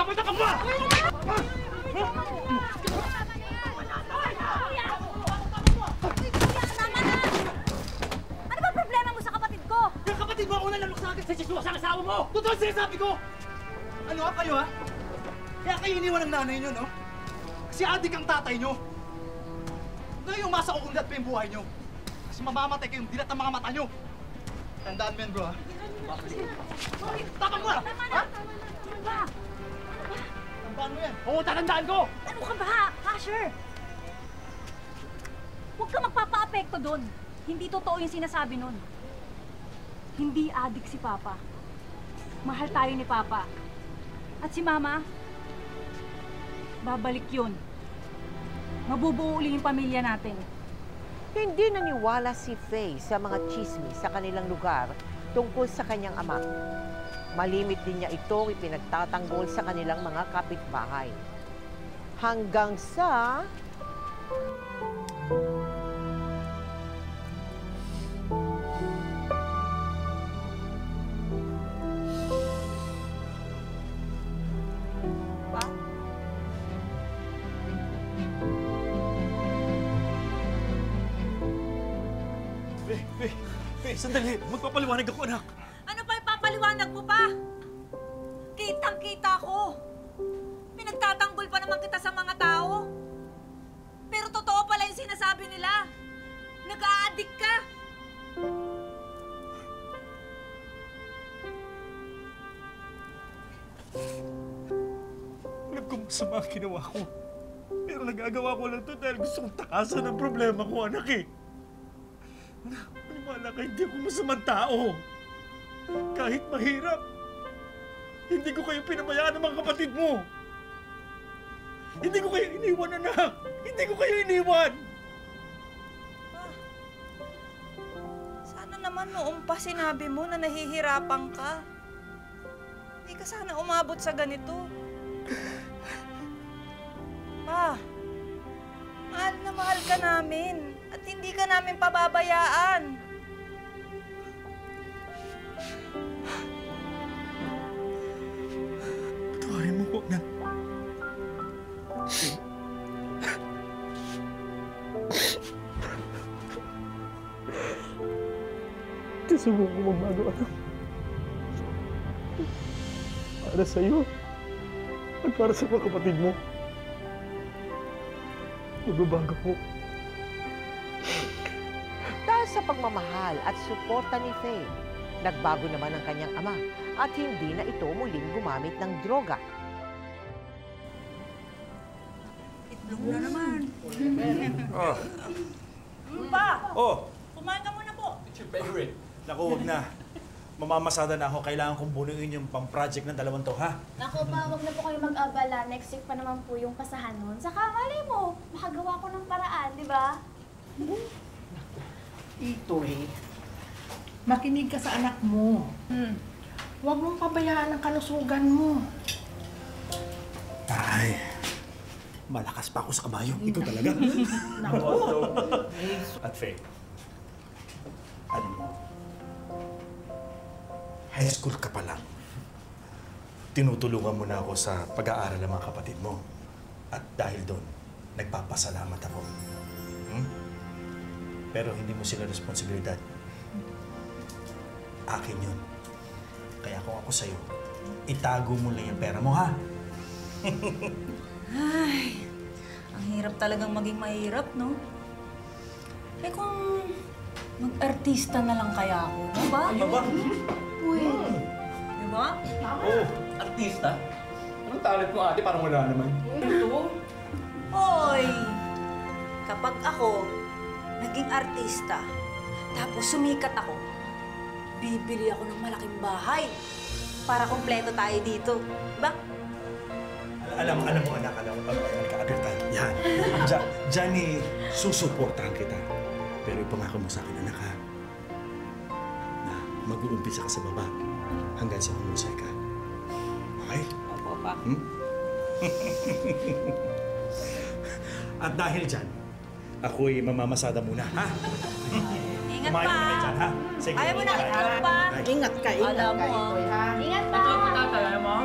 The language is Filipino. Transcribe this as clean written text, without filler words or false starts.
Pupunta ka ba? Ano ba problema mo sa kapatid ko? Yung kapatid mo ako nalalok sa akin sa siswa sa asawa mo! Totoo ang sinasabi ko! Ano nga kayo, ha? Kaya kayo iniwan ng nanay nyo, no? Kasi adik ang tatay nyo. Ngayong masa uunlad pa yung buhay nyo. Kasi mamamatay kayong dilat ang mga mata nyo. Tandaan mo yan, bro, ha? Tapang mo, ha? Tama na! Ano ba? Tandaan mo yan. Oo, tatandaan ko! Ano ka ba, Asher? Huwag ka magpapa-apekto doon. Hindi totoo yung sinasabi nun. Hindi adik si Papa. Mahal tayo ni Papa. At si Mama, babalik yun. Mabubuo uli yung pamilya natin. Hindi naniwala si Faye sa mga chismis sa kanilang lugar tungkol sa kanyang ama. Malimit din niya itong ipinagtatanggol sa kanilang mga kapitbahay. Hanggang sa... Sandali. Magpapaliwanag ako, anak. Ano pa ipapaliwanag mo pa? Kitang-kita ko. Pinagtatanggol pa naman kita sa mga tao. Pero totoo pala yung sinasabi nila. Nag-a-addict ka. Alam ko masama ang ginawa ko. Pero nagagawa ko lang ito dahil gusto kong takasan ang problema ko, anak eh. Maniwala ka, hindi ako masamang tao. Kahit mahirap, hindi ko kayo pinabayaan ng mga kapatid mo. Hindi ko kayo iniwan, anak. Hindi ko kayo iniwan. Sana naman noong pa sinabi mo na nahihirapan ka. Hindi ka sana umabot sa ganito. Pa, mahal na mahal ka namin at hindi ka namin pababayaan. Patawarin mo ko, anak. Susubukan ko magbago, anak. Para sa'yo at para sa mga kapatid mo. Magbabago ko. Dahil sa pagmamahal at suporta ni Faye, nagbago naman ang kanyang ama at hindi na ito muling gumamit ng droga. Itlog na naman. Oh. Pa, Oh, kumain ka muna po. it's your favorite. Naku, huwag na. Mamamasada na ako. Kailangan kong bunuin yung pang-project ng dalawang to, ha? Naku pa, huwag na po kayo mag-abala. Next week pa naman po yung pasahan nun. Saka malay mo, makagawa ko ng paraan, di ba? Itoy, makinig ka sa anak mo. Huwag mong pabayaan ang kalusugan mo. Ay, malakas pa ako sa kabayo. Ikaw talaga. At Faye, alam mo, high school ka pa lang. Tinutulungan mo na ako sa pag-aaral ng mga kapatid mo. At dahil doon, nagpapasalamat ako. Pero hindi mo sila responsibilidad. Akin yun. Kaya kung ako sa'yo, itago mo lang yung pera mo, ha? Ay, ang hirap talagang maging mahirap, no? Eh kung mag-artista na lang kaya ako, di ba? Ano ba? Uy, di ba? Oh, artista? Anong talent mo, ate? Parang wala naman. Hoy! Kapag ako naging artista, tapos sumikat ako, bibili ako ng malaking bahay para kumpleto tayo dito. Diba? Alam mo, anak, nagka-agad tayo. Yan. Diyan eh, susuportahan kita. Pero ipangako mo sa akin, anak, ha? Na mag-uumpisa ka sa baba hanggang sa humusay ka. Okay? Opo, pa. At dahil dyan, ako'y mamamasada muna, ha? Ingat Kumain pa. ka na dyan, ha? Sige. Ayaw mo na itlog pa. Ingat ka, Alam mo, Itoy, ha? Ingat pa! Tatay mo?